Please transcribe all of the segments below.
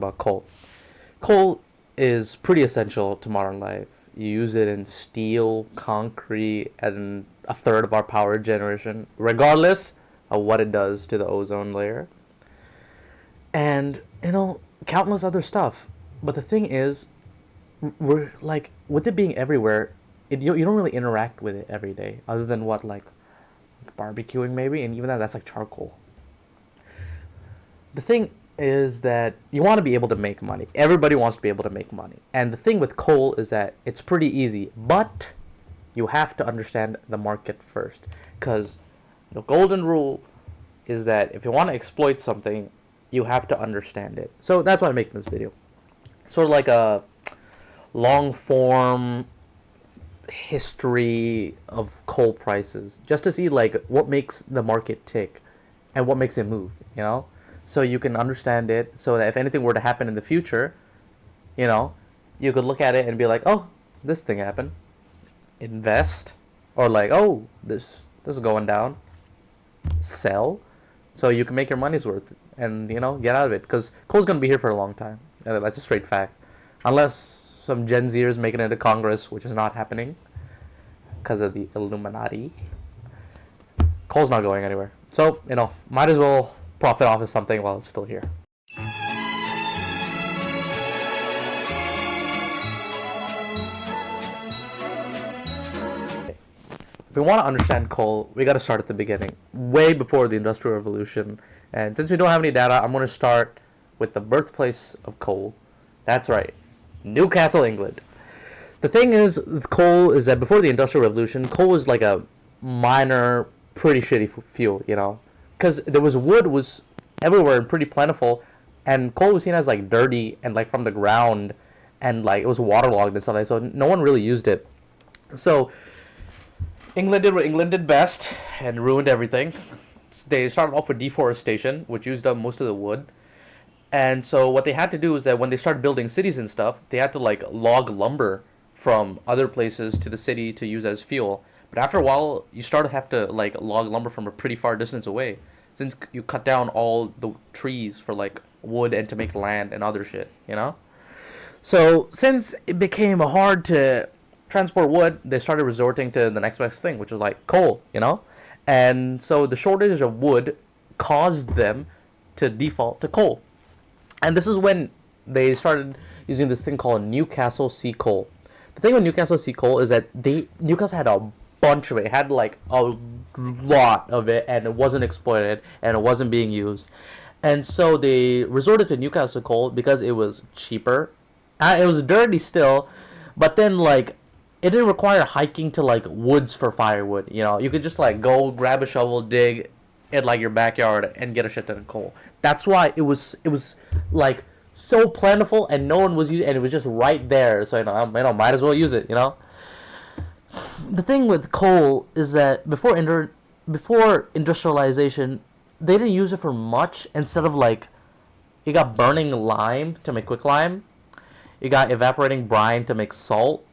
about coal. Coal is pretty essential to modern life. You use it in steel, concrete, and a third of our power generation, regardless of what it does to the ozone layer. And, countless other stuff. But the thing is, we're like, with it being everywhere, you don't really interact with it every day, other than what, like barbecuing maybe, and even that's like charcoal. The thing is that you want to be able to make money. Everybody wants to be able to make money. And the thing with coal is that it's pretty easy, but you have to understand the market first. Because the golden rule is that if you want to exploit something, you have to understand it. So that's why I'm making this video. Sort of like a long form history of coal prices, just to see like what makes the market tick and what makes it move, so you can understand it, so that if anything were to happen in the future, you know you could look at it and be like, oh, this thing happened, invest, or like, oh, this is going down, sell, so you can make your money's worth and get out of it, because coal's going to be here for a long time. That's a straight fact, unless some Gen Zers making it to Congress, which is not happening because of the Illuminati. Coal's not going anywhere. So, might as well profit off of something while it's still here. If we want to understand coal, we got to start at the beginning, way before the Industrial Revolution. And since we don't have any data, I'm going to start with the birthplace of coal. That's right, Newcastle, England. The thing is with coal is that before the Industrial Revolution, coal was like a minor, pretty shitty fuel, because there was wood was everywhere and pretty plentiful, and coal was seen as like dirty and like from the ground, and like it was waterlogged and stuff like that, so no one really used it. So England did what England did best and ruined everything. They started off with deforestation, which used up most of the wood. And so what they had to do is that when they started building cities and stuff, they had to like log lumber from other places to the city to use as fuel. But after a while, you start to have to like log lumber from a pretty far distance away, since you cut down all the trees for like wood and to make land and other shit. So since it became hard to transport wood, they started resorting to the next best thing, which was like coal. And so the shortage of wood caused them to default to coal. And this is when they started using this thing called Newcastle Sea Coal. The thing with Newcastle Sea Coal is that Newcastle had a bunch of it. It had like a lot of it, and it wasn't exploited and it wasn't being used. And so they resorted to Newcastle coal because it was cheaper. It was dirty still, but then like it didn't require hiking to like woods for firewood. You could just like go grab a shovel, dig in like your backyard, and get a shit ton of coal. That's why it was like so plentiful, and no one was using, and it was just right there. So might as well use it. The thing with coal is that before industrialization, they didn't use it for much. Instead of like, you got burning lime to make quicklime, you got evaporating brine to make salt,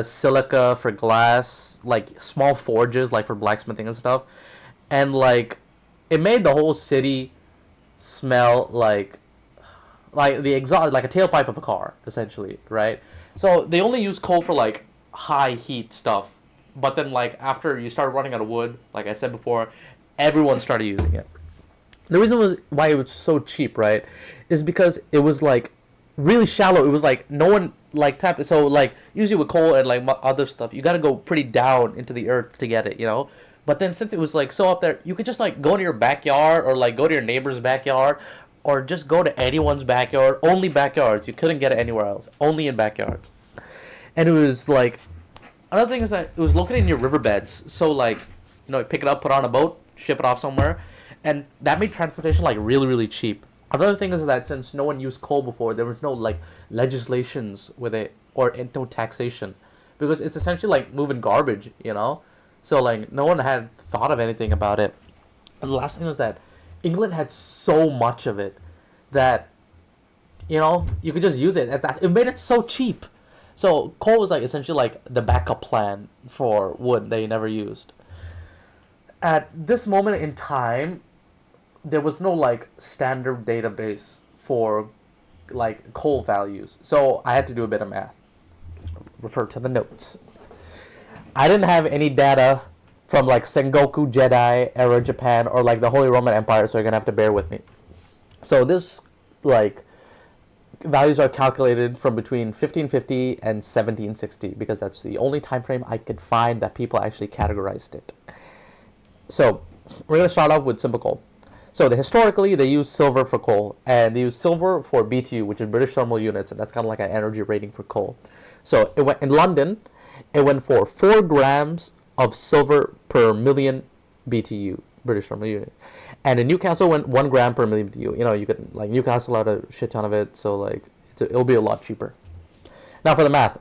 silica for glass, like small forges like for blacksmithing and stuff, and like it made the whole city smell like the exhaust, like a tailpipe of a car, essentially, right? So they only use coal for like high heat stuff, but then like after you start running out of wood, like I said before, everyone started using it. The reason was why it was so cheap, right, is because it was like really shallow. It was like no one like tapped it. So like usually with coal and like other stuff, you got to go pretty down into the earth to get it. But then since it was like so up there, you could just like go to your backyard, or like go to your neighbor's backyard, or just go to anyone's backyard. Only backyards. You couldn't get it anywhere else. Only in backyards. And it was like, another thing is that it was located in your riverbeds. So like, pick it up, put it on a boat, ship it off somewhere, and that made transportation like really really cheap. Another thing is that since no one used coal before, there was no like legislations with it, or no taxation, because it's essentially like moving garbage. So like no one had thought of anything about it. And the last thing was that England had so much of it that you could just use it. It made it so cheap. So coal was like essentially like the backup plan for wood they never used. At this moment in time, there was no like standard database for like coal values. So I had to do a bit of math. Refer to the notes. I didn't have any data from like Sengoku Jedi era Japan or like the Holy Roman Empire, so you're gonna have to bear with me. So this like values are calculated from between 1550 and 1760 because that's the only time frame I could find that people actually categorized it. So we're gonna start off with simple coal. So historically they use silver for coal, and they use silver for BTU, which is British thermal units, and that's kind of like an energy rating for coal. So it went in London, it went for 4 grams of silver per million BTU, British thermal units. And in Newcastle went 1 gram per million BTU. You know, you could like Newcastle had a shit ton of it, so like it'll be a lot cheaper. Now for the math.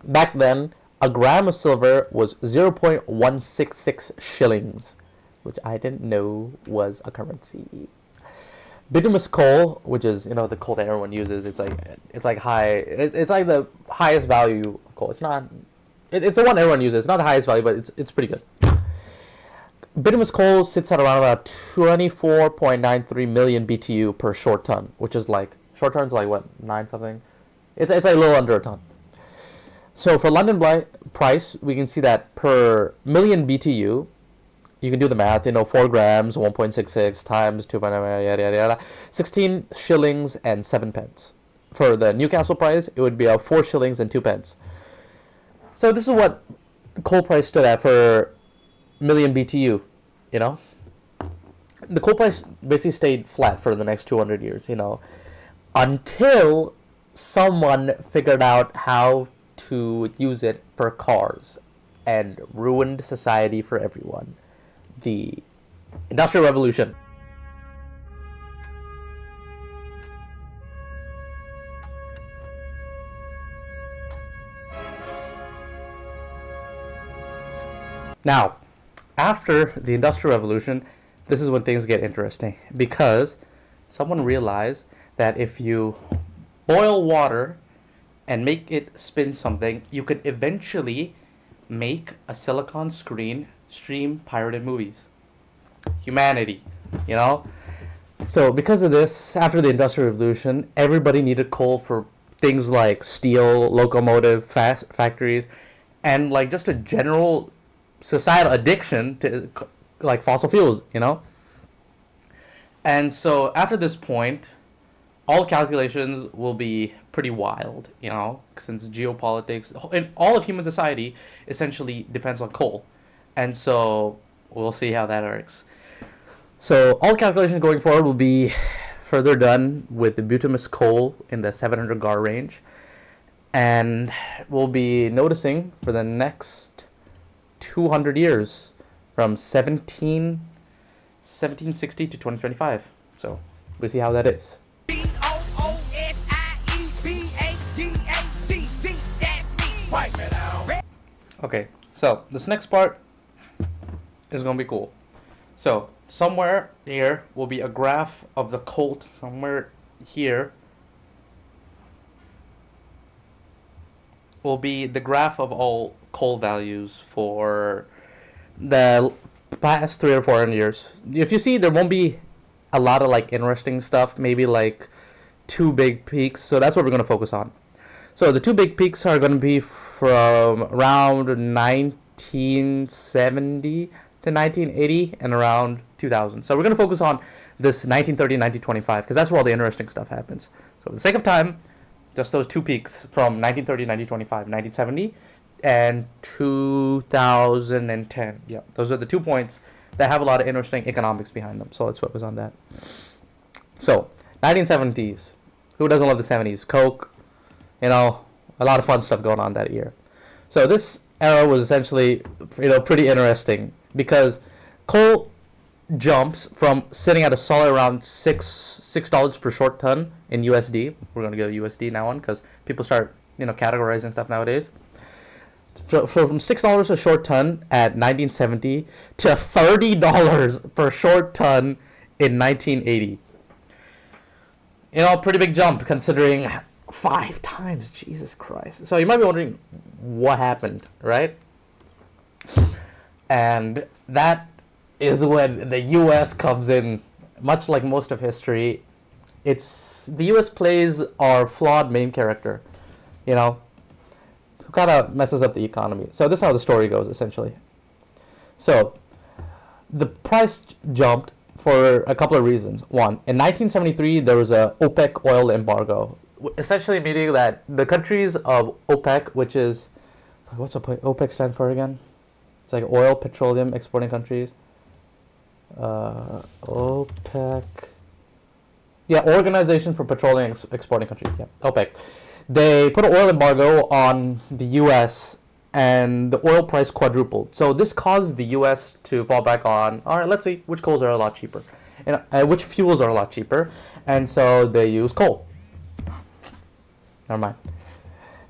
Back then, a gram of silver was 0.166 shillings, which I didn't know was a currency. Bituminous coal, which is the coal that everyone uses, it's like the highest value of coal. It's not, it's the one everyone uses. It's not the highest value, but it's pretty good. Bituminous coal sits at around about 24.93 million BTU per short ton, which is like short ton's like what 9 something. It's like a little under a ton. So for London price, we can see that per million BTU, you can do the math, 4 grams, 1.66 times 2, yada, yada, yada, 16 shillings and 7 pence. For the Newcastle price, it would be 4 shillings and 2 pence. So this is what coal price stood at for million BTU, The coal price basically stayed flat for the next 200 years, until someone figured out how to use it for cars and ruined society for everyone. The Industrial Revolution. Now, after the Industrial Revolution, this is when things get interesting, because someone realized that if you boil water and make it spin something, you could eventually make a silicon screen stream pirated movies. Humanity, So because of this, after the Industrial Revolution, everybody needed coal for things like steel, locomotive, factories, and like just a general societal addiction to like fossil fuels, And so after this point, all calculations will be pretty wild, since geopolitics and all of human society essentially depends on coal. And so we'll see how that works. So all calculations going forward will be further done with the bituminous coal in the 700 GAR range. And we'll be noticing for the next 200 years from 1760 to 2025. So we'll see how that is. Okay, so this next part is going to be cool. So somewhere here will be a graph of the colt. Somewhere here will be the graph of all coal values for the past 300 or 400 years. If you see, there won't be a lot of like interesting stuff, maybe like 2 big peaks. So that's what we're going to focus on. So the 2 big peaks are going to be from around 1970 to 1980 and around 2000. So we're going to focus on this 1930 and 1925 because that's where all the interesting stuff happens. So for the sake of time, just those 2 peaks from 1930 1925, 1970 and 2010. Yeah, those are the 2 points that have a lot of interesting economics behind them. So let's focus on that. So 1970s. Who doesn't love the 70s? Coke, a lot of fun stuff going on that year. So this era was essentially, pretty interesting because coal jumps from sitting at a solid around $6 per short ton in USD. We're going to go USD now on because people start, categorizing stuff nowadays. So from $6 a short ton at 1970 to $30 per short ton in 1980. Pretty big jump considering 5 times. Jesus Christ. So you might be wondering what happened, right? And that is when the US comes in, much like most of history, It's the U.S. plays our flawed main character, you know, who kind of messes up the economy. So this is how the story goes essentially. So the price jumped for a couple of reasons. One, in 1973 there was a OPEC oil embargo, essentially meaning that the countries of OPEC, which is what's OPEC stand for again? It's like oil, petroleum exporting countries. OPEC. Yeah, Organization for Petroleum Exporting Countries. Yeah, OPEC. They put an oil embargo on the U.S. and the oil price quadrupled. So this caused the U.S. to fall back on, all right, let's see which coals are a lot cheaper, and which fuels are a lot cheaper, and so they use coal. Never mind.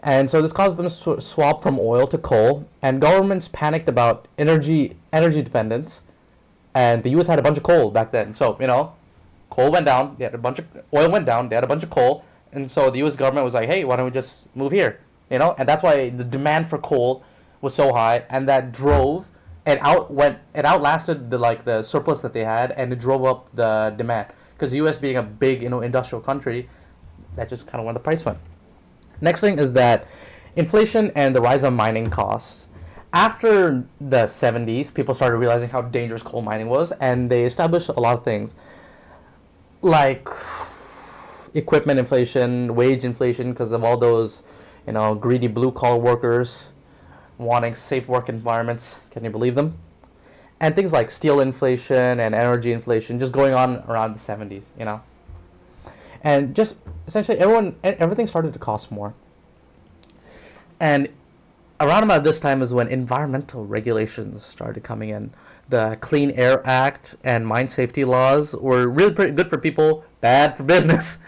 And so this caused them to swap from oil to coal, and governments panicked about energy dependence, and the U.S. had a bunch of coal back then. So, coal went down, they had a bunch of oil went down, they had a bunch of coal, and so the U.S. government was like, hey, why don't we just move here? And that's why the demand for coal was so high, and that drove it outlasted the surplus that they had, and it drove up the demand, because the U.S. being a big industrial country, that just kind of where the price went. Next thing is that inflation and the rise of mining costs. After the 70s, people started realizing how dangerous coal mining was, and they established a lot of things like equipment inflation, wage inflation, because of all those, greedy blue-collar workers wanting safe work environments. Can you believe them? And things like steel inflation and energy inflation just going on around the 70s, And just essentially everything started to cost more. And around about this time is when environmental regulations started coming in. The Clean Air Act and mine safety laws were really pretty good for people, bad for business.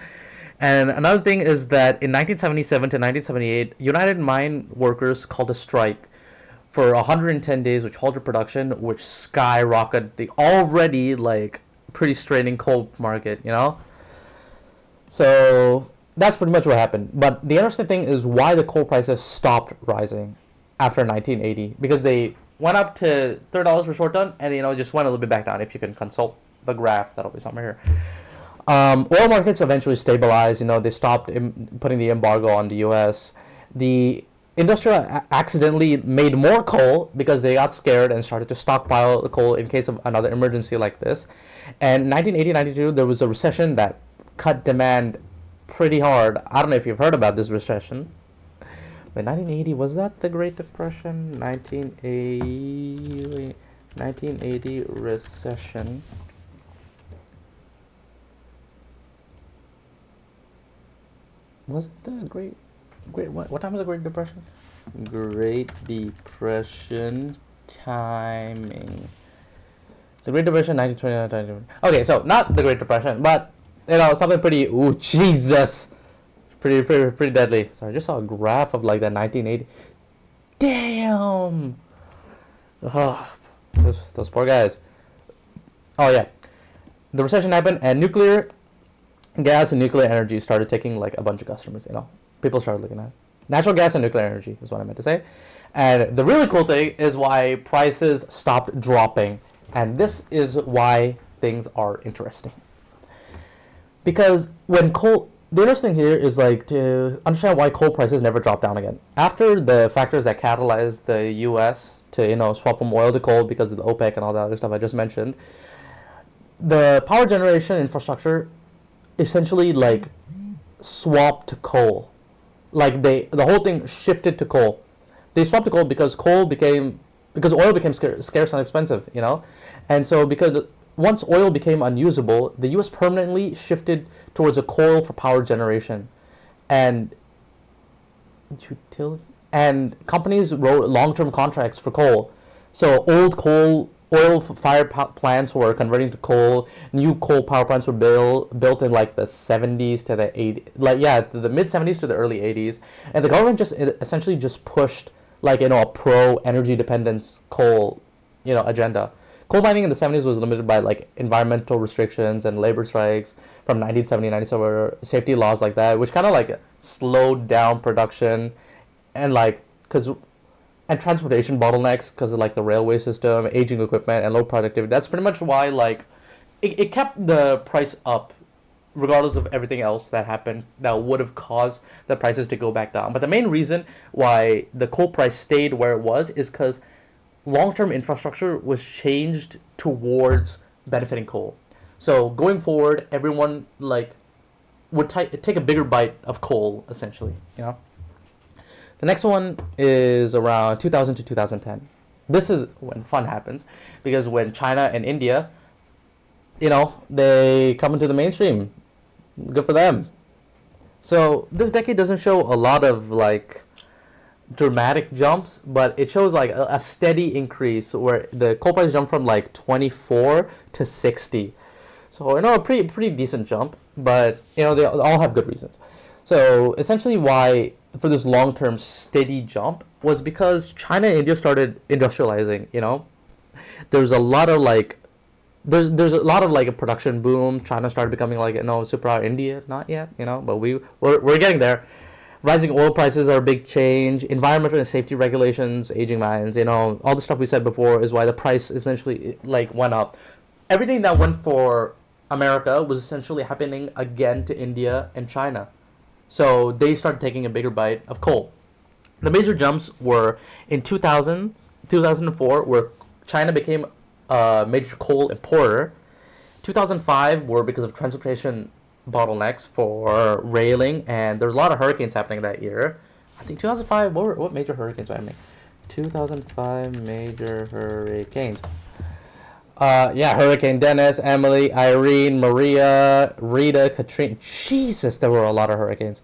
And another thing is that in 1977 to 1978, United Mine Workers called a strike for 110 days, which halted production, which skyrocketed the already pretty straining coal market, So that's pretty much what happened. But the interesting thing is why the coal prices stopped rising after 1980, because they went up to $30 per short ton, and just went a little bit back down. If you can consult the graph, that'll be somewhere here. Oil markets eventually stabilized. They stopped putting the embargo on the U.S. The industry accidentally made more coal because they got scared and started to stockpile the coal in case of another emergency like this. And 1980-92, there was a recession that cut demand pretty hard. I don't know if you've heard about this recession. But 1980, was that the Great Depression? 1980 recession. Was it the Great what time was the Great Depression? Great Depression timing. The Great Depression, 1929. Okay, so not the Great Depression, but something pretty. Ooh, Jesus, pretty deadly. Sorry, I just saw a graph of that 1980. Damn. Oh, those poor guys. Oh yeah, the recession happened, and nuclear gas and nuclear energy started taking a bunch of customers. People started looking at it. Natural gas and nuclear energy is what I meant to say. And the really cool thing is why prices stopped dropping. And this is why things are interesting. Because when coal, the interesting thing here is to understand why coal prices never drop down again. After the factors that catalyzed the U.S. to swap from oil to coal because of the OPEC and all that other stuff I just mentioned, the power generation infrastructure essentially swapped to coal. The whole thing shifted to coal. They swapped to coal because oil became scarce and expensive, and so because once oil became unusable, the U.S. permanently shifted towards a coal for power generation, and companies wrote long-term contracts for coal. So old oil-fired plants were converting to coal. New coal power plants were built in the 70s to the 80s, the mid 70s to the early 80s, and the government essentially pushed a pro energy dependence coal agenda. Coal mining in the 70s was limited by environmental restrictions and labor strikes from 1970 97, safety laws like that, which kind of slowed down production and and transportation bottlenecks because of the railway system, aging equipment, and low productivity. That's pretty much why it kept the price up regardless of everything else that happened that would have caused the prices to go back down. But the main reason why the coal price stayed where it was is because long-term infrastructure was changed towards benefiting coal. So going forward, everyone like would take a bigger bite of coal essentially. You know. The next one is around 2000 to 2010. This is when fun happens because when China and India, they come into the mainstream. Good for them. So this decade doesn't show a lot of like dramatic jumps, but it shows like a steady increase where the coal price jumped from like 24 to 60. So a pretty decent jump, but they all have good reasons. So essentially, why for this long-term steady jump was because China and India started industrializing. There's a lot of like there's a lot of like a production boom. China started becoming like superpower. India not yet, but we're getting there. Rising oil prices are a big change. Environmental and safety regulations, aging mines, all the stuff we said before is why the price essentially like went up. Everything that went for America was essentially happening again to India and China. So they started taking a bigger bite of coal. The major jumps were in 2004, where China became a major coal importer. 2005 were because of transportation bottlenecks for railing, and there was a lot of hurricanes happening that year. I think 2005, what major hurricanes were happening? 2005 major hurricanes. Hurricane Dennis, Emily, Irene, Maria, Rita, Katrina. Jesus, there were a lot of hurricanes.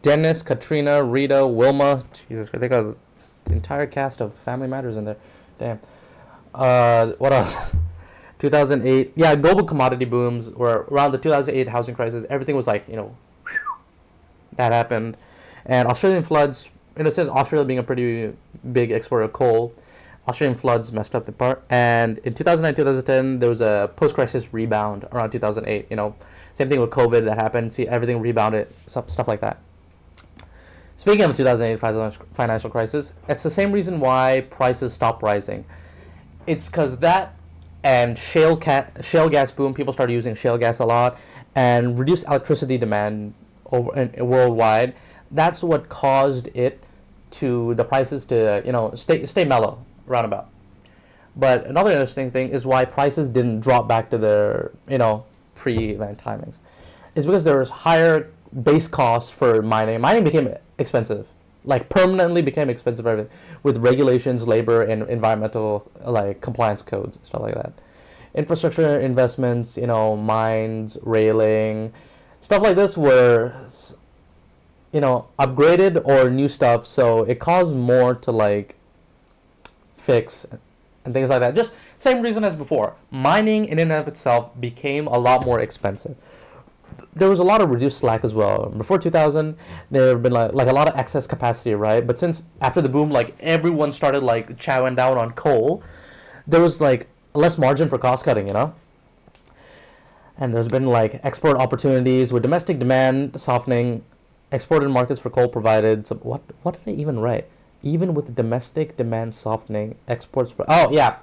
Dennis, Katrina, Rita, Wilma. Jesus, they got the entire cast of Family Matters in there. Damn. What else? 2008. Yeah, global commodity booms were around the 2008 housing crisis. Everything was like, that happened. And Australian floods, in a sense, Australia being a pretty big exporter of coal, Australian floods messed up the part. And in 2009, 2010, there was a post-crisis rebound around 2008. Same thing with COVID that happened. See, everything rebounded, stuff like that. Speaking of the 2008 financial crisis, it's the same reason why prices stopped rising. It's because that and shale gas boom, people started using shale gas a lot, and reduced electricity demand worldwide. That's what caused the prices to stay mellow, roundabout. But another interesting thing is why prices didn't drop back to their pre-event timings. It's because there was higher base costs for mining. Mining became expensive, like permanently became expensive for everything, with regulations, labor, and environmental like compliance codes, stuff like that. Infrastructure investments, mines, railing, stuff like this were upgraded or new stuff, so it caused more to like fix and things like that. Just same reason as before. Mining in and of itself became a lot more expensive. There was a lot of reduced slack as well. Before 2000, there have been like a lot of excess capacity, right? But since after the boom, like everyone started like chowing down on coal, there was like less margin for cost cutting, And there's been like export opportunities with domestic demand softening. Exported markets for coal provided. So what did I even write? Even with domestic demand softening, exports. Oh yeah.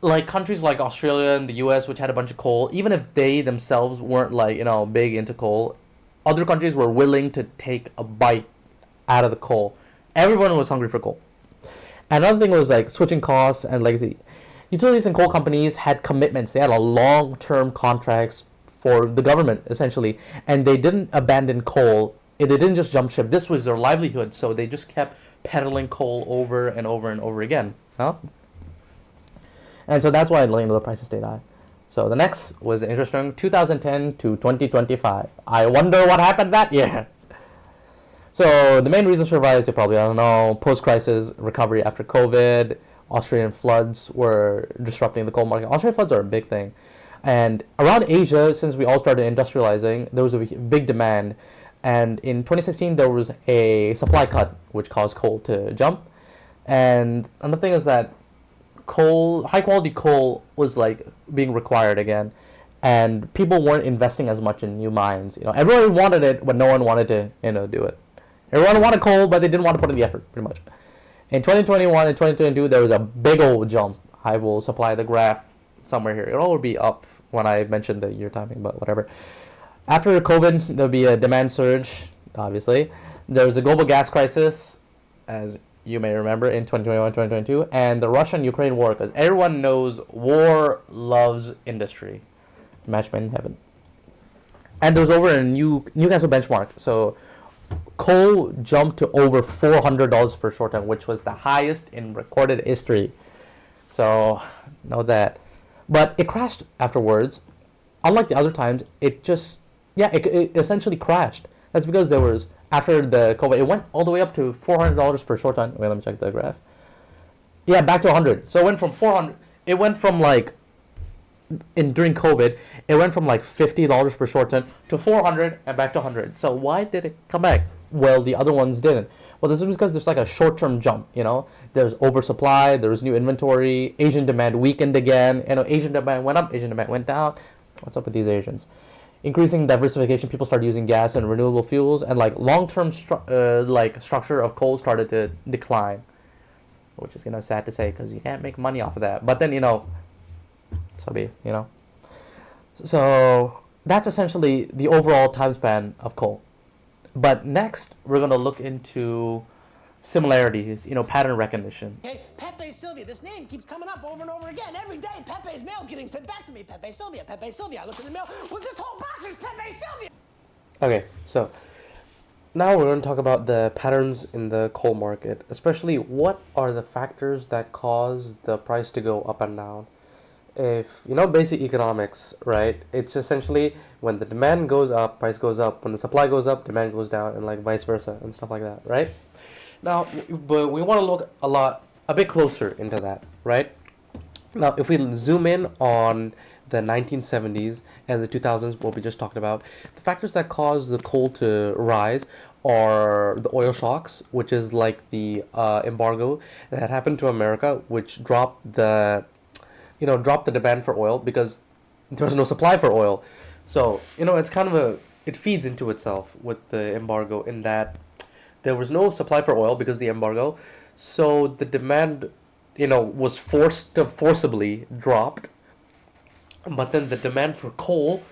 Like countries like Australia and the US, which had a bunch of coal, even if they themselves weren't like, big into coal, other countries were willing to take a bite out of the coal. Everyone was hungry for coal. Another thing was like switching costs and legacy. Utilities and coal companies had commitments. They had a long-term contracts for the government, essentially, and they didn't abandon coal. They didn't just jump ship. This was their livelihood, so they just kept peddling coal over and over and over again. And so that's why the prices stayed high. So the next was interesting, 2010 to 2025. I wonder what happened that year. So the main reasons for rise, you probably don't know, post-crisis recovery after COVID, Australian floods were disrupting the coal market. Australian floods are a big thing. And around Asia, since we all started industrializing, there was a big demand. And in 2016, there was a supply cut, which caused coal to jump. And another thing is that high quality coal was like being required again, and people weren't investing as much in new mines. Everyone wanted it, but no one wanted to do it. Everyone wanted coal, but they didn't want to put in the effort, pretty much. In 2021 and 2022, there was a big old jump. I will supply the graph somewhere here. It'll all be up when I mention the year timing, but whatever. After COVID, there'll be a demand surge, obviously. There was a global gas crisis, as you may remember, in 2021, 2022, and the Russian-Ukraine war, because everyone knows war loves industry. Match made in heaven. And there was over a Newcastle benchmark. So coal jumped to over $400 per short ton, which was the highest in recorded history. So know that. But it crashed afterwards. Unlike the other times, it essentially crashed. That's because there was, after the COVID, it went all the way up to $400 per short ton. Wait, let me check the graph. Yeah, back to 100. So it went from 400, it went from like, during COVID, it went from like $50 per short ton to 400 and back to 100. So why did it come back? Well, the other ones didn't. Well, this is because there's like a short-term jump. There's oversupply, there's new inventory, Asian demand weakened again. Asian demand went up, Asian demand went down. What's up with these Asians? Increasing diversification, people started using gas and renewable fuels, and like long-term structure of coal started to decline, which is sad to say because you can't make money off of that. But then so be it. So that's essentially the overall time span of coal. But next, we're going to look into similarities, pattern recognition. Hey, Pepe Sylvia, this name keeps coming up over and over again. Every day, Pepe's mail's getting sent back to me. Pepe Sylvia, Pepe Sylvia. I look in the mail, well, this whole box is Pepe Sylvia. Okay, so now we're going to talk about the patterns in the coal market, especially what are the factors that cause the price to go up and down. If you know basic economics, right, it's essentially when the demand goes up, price goes up. When the supply goes up, demand goes down, and like vice versa and stuff like that, right? Now, but we want to look a bit closer into that, right? Now, if we zoom in on the 1970s and the 2000s, what we just talked about, the factors that cause the coal to rise are the oil shocks, which is like the embargo that happened to America, which dropped the demand for oil because there was no supply for oil. So, it's it feeds into itself with the embargo in that there was no supply for oil because of the embargo. So the demand, was forcibly dropped. But then the demand for coal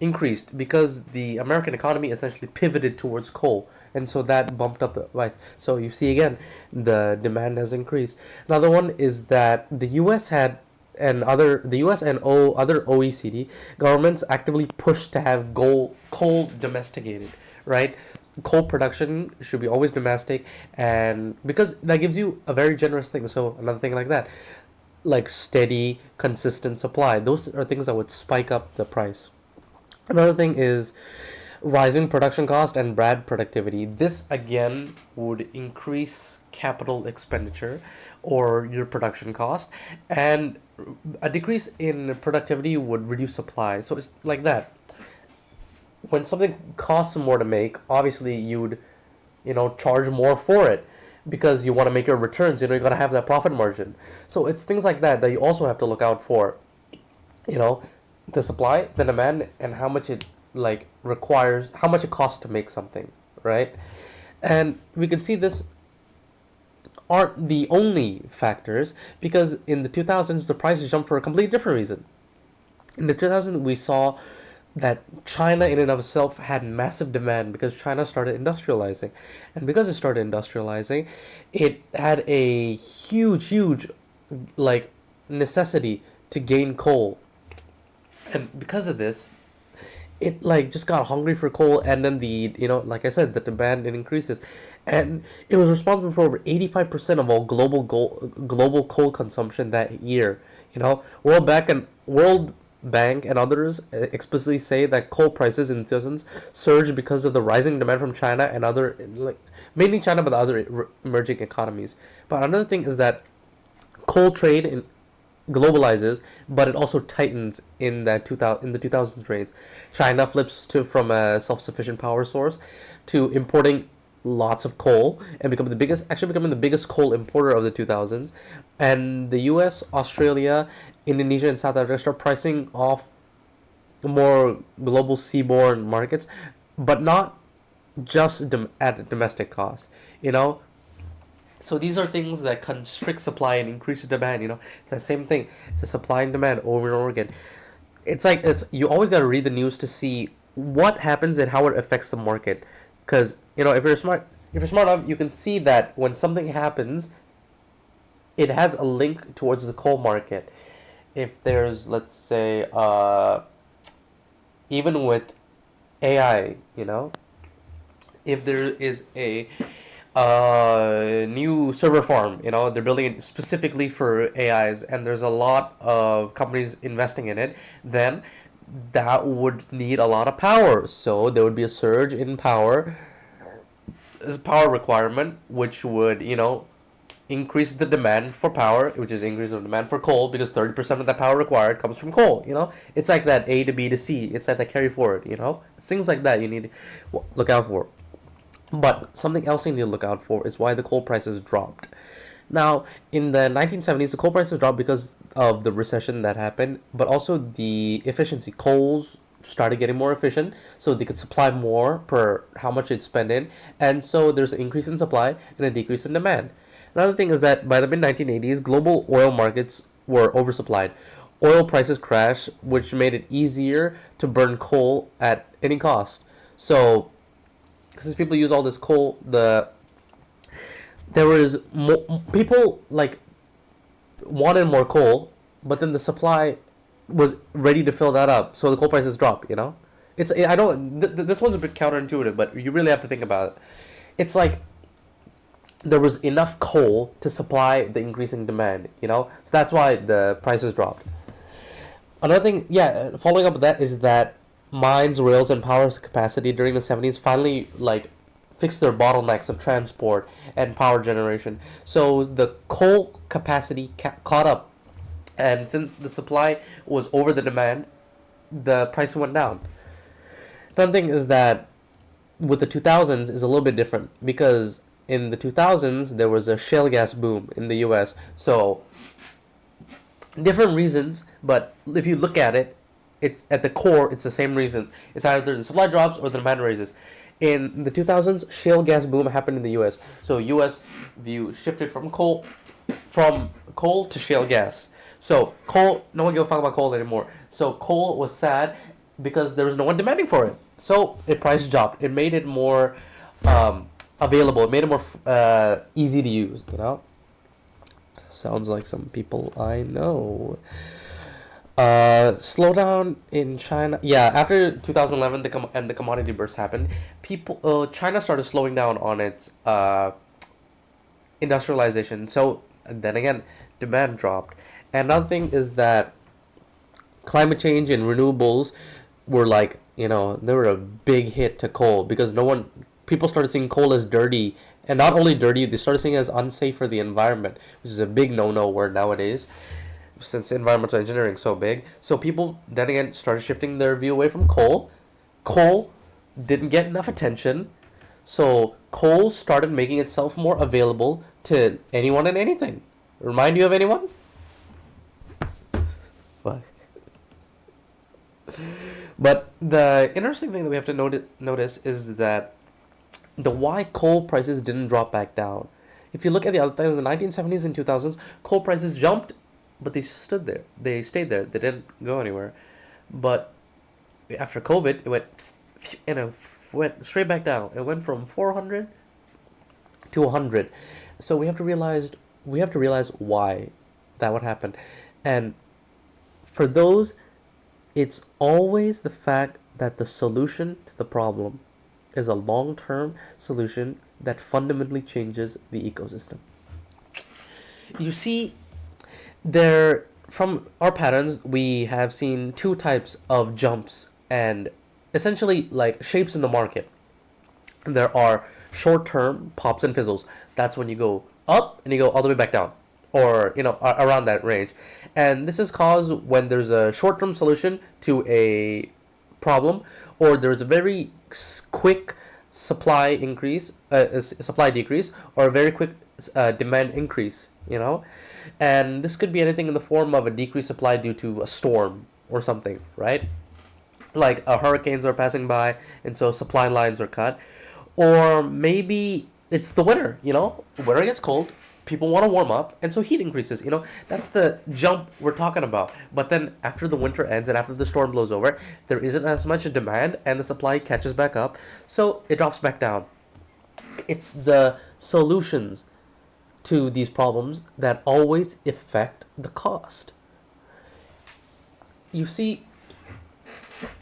increased because the American economy essentially pivoted towards coal. And so that bumped up the price. So you see again, the demand has increased. Another one is that the U.S. had other OECD governments actively pushed to have coal domesticated, right? Coal production should be always domestic, and because that gives you a very generous thing. So another thing like that, like steady, consistent supply. Those are things that would spike up the price. Another thing is rising production cost and bad productivity. This again would increase capital expenditure or your production cost, and a decrease in productivity would reduce supply. So it's like that. When something costs more to make, obviously you'd charge more for it because you want to make your returns. You got to have that profit margin. So it's things like that you also have to look out for. The supply, the demand, and how much it requires, how much it costs to make something, right? And we can see this aren't the only factors, because in the 2000s the prices jumped for a completely different reason. In the 2000s we saw that China in and of itself had massive demand because China started industrializing. And because it started industrializing, it had a huge necessity to gain coal. And because of this, it just got hungry for coal, and then like I said, the demand, it increases, and it was responsible for over 85% of all global coal consumption that year. World Bank and others explicitly say that coal prices in the 2000s surged because of the rising demand from China and other, mainly China, but the other emerging economies. But another thing is that coal trade globalizes, but it also tightens in the 2000s trades. China flips from a self-sufficient power source to importing lots of coal and becoming the biggest coal importer of the 2000s. And the US, Australia, Indonesia, and South Africa start pricing off more global seaborne markets, but not just at domestic cost. So these are things that constrict supply and increase demand. It's the same thing. It's a supply and demand over and over again. You always got to read the news to see what happens and how it affects the market. Because if you're smart enough, you can see that when something happens, it has a link towards the coal market. If there's, let's say, even with AI, if there is a new server farm, they're building it specifically for AIs, and there's a lot of companies investing in it, then that would need a lot of power. So there would be a surge in power requirement, which would, increase the demand for power, which is increase the demand for coal, because 30% of that power required comes from coal. It's like that A to B to C. It's like that carry forward. It's things like that you need to look out for. But something else you need to look out for is why the coal prices dropped. Now, in the 1970s, the coal prices dropped because of the recession that happened, but also the efficiency. Coals started getting more efficient, so they could supply more per how much it's spent in, and so there's an increase in supply and a decrease in demand. Another thing is that by the mid 1980s, global oil markets were oversupplied. Oil prices crashed, which made it easier to burn coal at any cost. So, since people use all this coal, there was people like wanted more coal, but then the supply was ready to fill that up, so the coal prices dropped. It's I don't this one's a bit counterintuitive, but you really have to think about it. It's like there was enough coal to supply the increasing demand, so that's why the prices dropped. Another thing, yeah, following up with that is that mines, rails, and power capacity during the 70s finally fixed their bottlenecks of transport and power generation. So the coal capacity caught up, and since the supply was over the demand, the price went down. Another thing is that with the 2000s is a little bit different, because in the 2000s there was a shale gas boom in the US. So different reasons, but if you look at it, it's at the core, it's the same reasons. It's either the supply drops or the demand raises. In the 2000s, shale gas boom happened in the US. So US view shifted from coal to shale gas. So coal, no one gives a fuck about coal anymore. So coal was sad because there was no one demanding for it. So it price dropped. It made it more available. It made it more easy to use. Sounds like some people I know. Slowdown in China. Yeah, after 2011, the commodity burst happened. China started slowing down on its industrialization. So then again, demand dropped. And another thing is that climate change and renewables were they were a big hit to coal, because people started seeing coal as dirty, and not only dirty, they started seeing it as unsafe for the environment, which is a big no-no word nowadays, since environmental engineering is so big. So people then again started shifting their view away from coal. Coal didn't get enough attention, so coal started making itself more available to anyone and anything. Remind you of anyone? Fuck. But the interesting thing that we have to notice is that the why coal prices didn't drop back down. If you look at the other times in the 1970s and 2000s, coal prices jumped, but they stood there. They stayed there. They didn't go anywhere. But after COVID, went straight back down. It went from 400 to 100. So we have to realize why that would happen. And for those, it's always the fact that the solution to the problem is a long-term solution that fundamentally changes the ecosystem. You see, from our patterns, we have seen two types of jumps and essentially shapes in the market. There are short-term pops and fizzles. That's when you go up and you go all the way back down, or around that range. And this is caused when there's a short-term solution to a problem, or there's a very quick supply decrease, or a very quick demand increase. And this could be anything in the form of a decreased supply due to a storm or something, right? Like hurricanes are passing by, and so supply lines are cut. Or maybe it's the winter. Winter gets cold, people want to warm up, and so heat increases. That's the jump we're talking about. But then after the winter ends and after the storm blows over, there isn't as much demand, and the supply catches back up, so it drops back down. It's the solutions to these problems that always affect the cost. You see,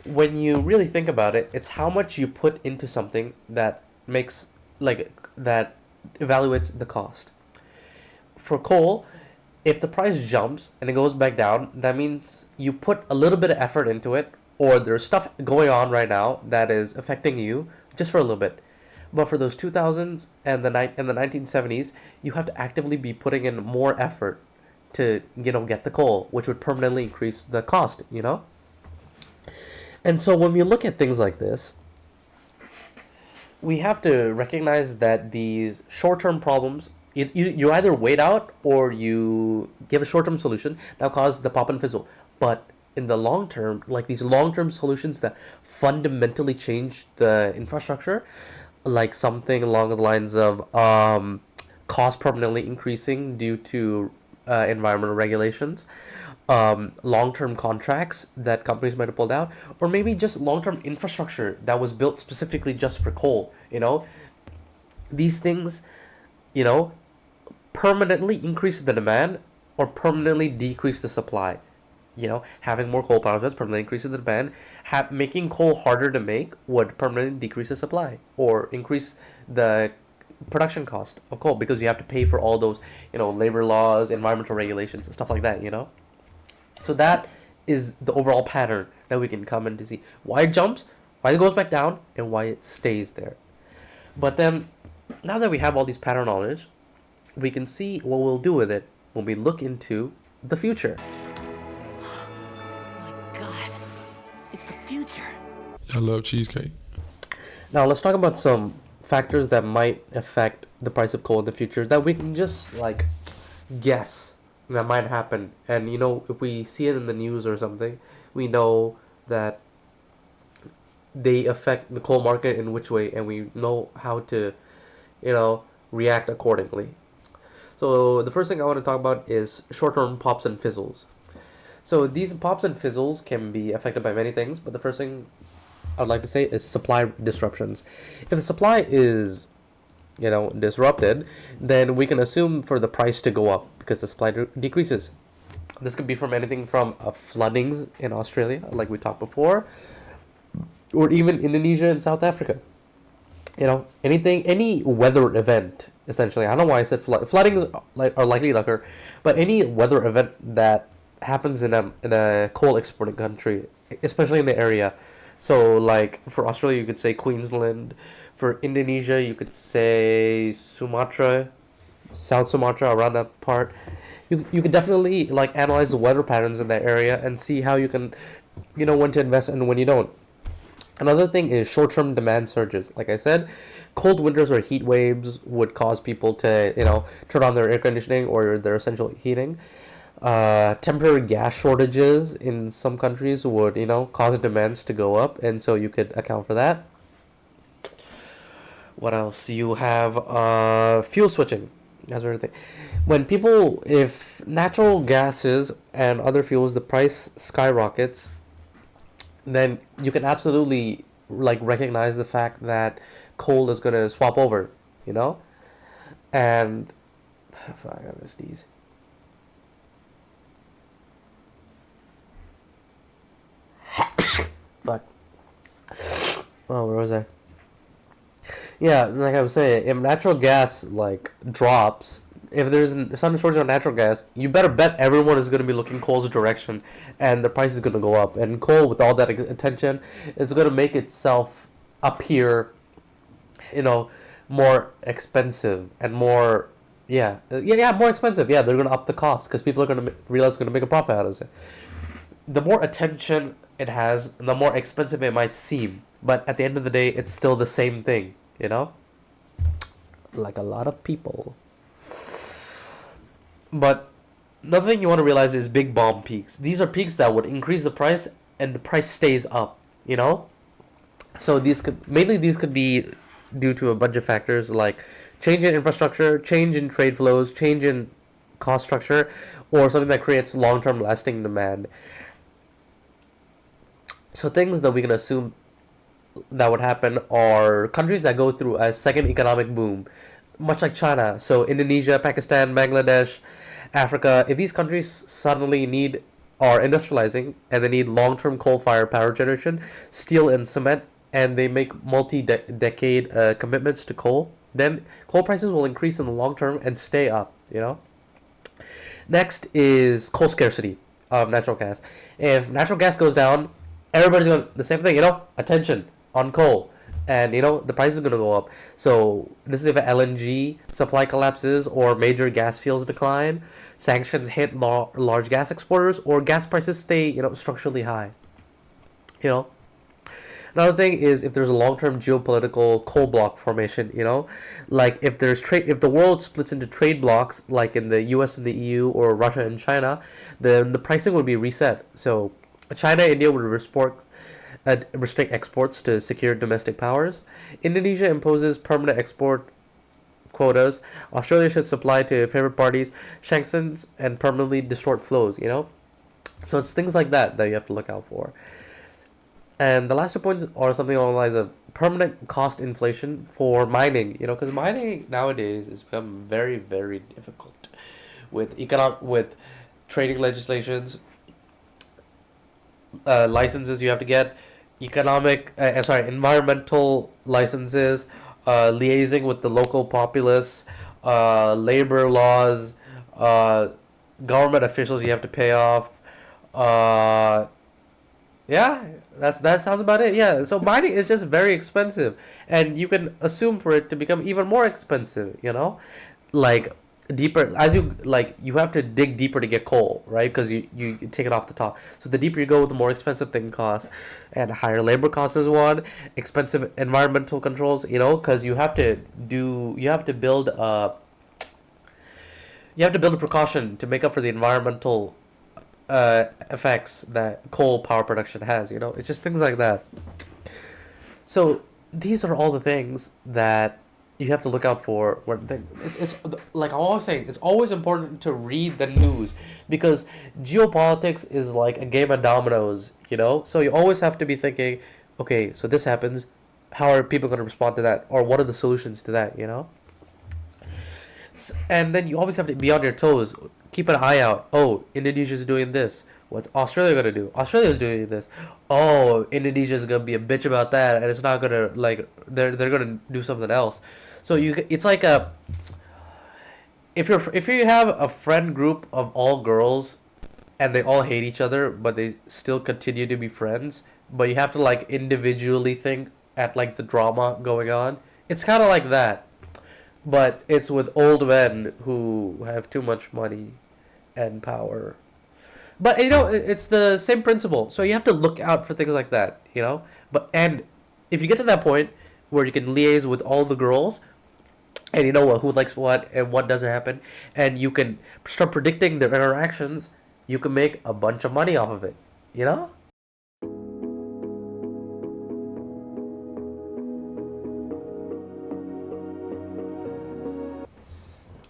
when you really think about it, it's how much you put into something that makes that evaluates the cost. For coal, if the price jumps and it goes back down, that means you put a little bit of effort into it, or there's stuff going on right now that is affecting you just for a little bit. But for those 2000s and the 1970s, you have to actively be putting in more effort to get the coal, which would permanently increase the cost. And so when we look at things like this, we have to recognize that these short-term problems, you either wait out or you give a short-term solution that will cause the pop and fizzle. But in the long term, like these long-term solutions that fundamentally change the infrastructure, like something along the lines of cost permanently increasing due to environmental regulations, long-term contracts that companies might have pulled out, or maybe just long-term infrastructure that was built specifically just for coal. These things, permanently increase the demand or permanently decrease the supply. Having more coal power plants permanently increases the demand. Making coal harder to make would permanently decrease the supply or increase the production cost of coal, because you have to pay for all those, labor laws, environmental regulations, and stuff like that. So that is the overall pattern that we can come in to see why it jumps, why it goes back down, and why it stays there. But then, now that we have all these pattern knowledge, we can see what we'll do with it when we look into the future. God, it's the future. I love cheesecake. Now let's talk about some factors that might affect the price of coal in the future that we can just guess that might happen. And if we see it in the news or something, we know that they affect the coal market in which way, and we know how to react accordingly. So the first thing I want to talk about is short-term pops and fizzles. So these pops and fizzles can be affected by many things, but the first thing I would like to say is supply disruptions. If the supply is, disrupted, then we can assume for the price to go up because the supply decreases. This could be from anything from floodings in Australia, like we talked before, or even Indonesia and South Africa. Any weather event, essentially. I don't know why I said floodings are likely to occur, but any weather event that happens in a coal exporting country, especially in the area. So for Australia, you could say Queensland. For Indonesia, you could say Sumatra, South Sumatra, around that part. You could definitely analyze the weather patterns in that area and see how you can, when to invest and when you don't. Another thing is short-term demand surges. Like I said, cold winters or heat waves would cause people to, turn on their air conditioning or their essential heating. Temporary gas shortages in some countries would, cause demands to go up, and so you could account for that. What else? You have fuel switching. That's what I think. If natural gases and other fuels, the price skyrockets, then you can absolutely recognize the fact that coal is going to swap over, and fuck, I gotta sneeze. Fuck. Oh, where was I? Yeah, like I was saying, if natural gas drops, if there's a sudden shortage of natural gas, you better bet everyone is going to be looking coal's direction, and the price is going to go up. And coal, with all that attention, is going to make itself appear, more expensive and more, more expensive. Yeah, they're going to up the cost because people are going to realize it's going to make a profit out of it. The more attention it has, the more expensive it might seem. But at the end of the day, it's still the same thing, Like a lot of people. But another thing you want to realize is big bomb peaks. These are peaks that would increase the price and the price stays up, So these could be due to a bunch of factors like change in infrastructure, change in trade flows, change in cost structure, or something that creates long-term lasting demand. So things that we can assume that would happen are countries that go through a second economic boom, much like China. So Indonesia, Pakistan, Bangladesh, Africa. If these countries suddenly need are industrializing and they need long-term coal-fired power generation, steel and cement, and they make multi-decade commitments to coal, then coal prices will increase in the long term and stay up. Next is coal scarcity of natural gas. If natural gas goes down, everybody's going the same thing. Attention on coal, and the price is going to go up. So this is if LNG supply collapses or major gas fields decline, sanctions hit large gas exporters, or gas prices stay structurally high. You know. Another thing is if there's a long-term geopolitical coal block formation, like if if the world splits into trade blocks, like in the U.S. and the EU or Russia and China, then the pricing would be reset. So China and India would restrict exports to secure domestic powers. Indonesia imposes permanent export quotas. Australia should supply to favorite parties sanctions and permanently distort flows. So it's things like that you have to look out for. And the last 2 points are something along the lines of permanent cost inflation for mining. Because mining nowadays has become very, very difficult with with trading legislations, licenses you have to get, environmental licenses, liaising with the local populace, labor laws, government officials you have to pay off. Yeah, that sounds about it. Yeah, so mining is just very expensive, and you can assume for it to become even more expensive. Like deeper as you have to dig deeper to get coal, right? Because you take it off the top. So the deeper you go, the more expensive thing costs, and higher labor costs is one. Expensive environmental controls, because you have to build a precaution to make up for the environmental effects that coal power production has. It's just things like that. So these are all the things that you have to look out for it's like I'm always saying, it's always important to read the news, because geopolitics is like a game of dominoes. So you always have to be thinking, okay, so this happens, how are people going to respond to that, or what are the solutions to that. And then you always have to be on your toes. Keep an eye out. Oh, Indonesia's doing this. What's Australia gonna do? Australia's doing this. Oh, Indonesia's gonna be a bitch about that, and it's not gonna they're gonna do something else. So it's like if you have a friend group of all girls, and they all hate each other, but they still continue to be friends, but you have to individually think at the drama going on. It's kind of like that. But it's with old men who have too much money and power. But it's the same principle. So you have to look out for things like that. And if you get to that point where you can liaise with all the girls, and you know what, who likes what and what doesn't happen, and you can start predicting their interactions, you can make a bunch of money off of it.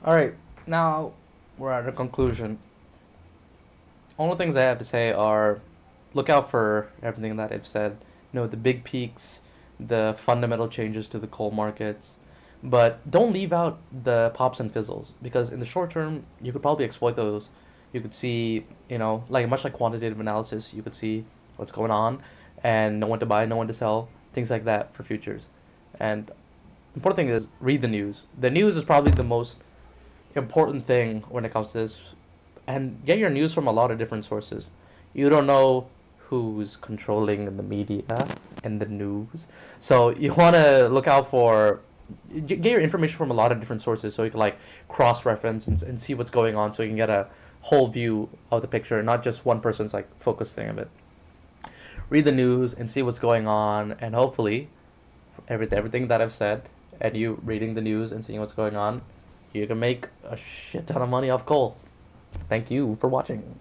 All right, now we're at a conclusion. Only things I have to say are look out for everything that I've said. The big peaks, the fundamental changes to the coal markets, but don't leave out the pops and fizzles, because in the short term you could probably exploit those. You could see, much like quantitative analysis, you could see what's going on and know when to buy, know when to sell, things like that for futures. And important thing is read the news. The news is probably the most important thing when it comes to this, and get your news from a lot of different sources. You don't know who's controlling the media and the news, so you want to look out for get your information from a lot of different sources, so you can cross-reference and see what's going on, so you can get a whole view of the picture, not just one person's focus thing of it. Read the news and see what's going on, and hopefully everything that I've said, and you reading the news and seeing what's going on, you can make a shit ton of money off coal. Thank you for watching.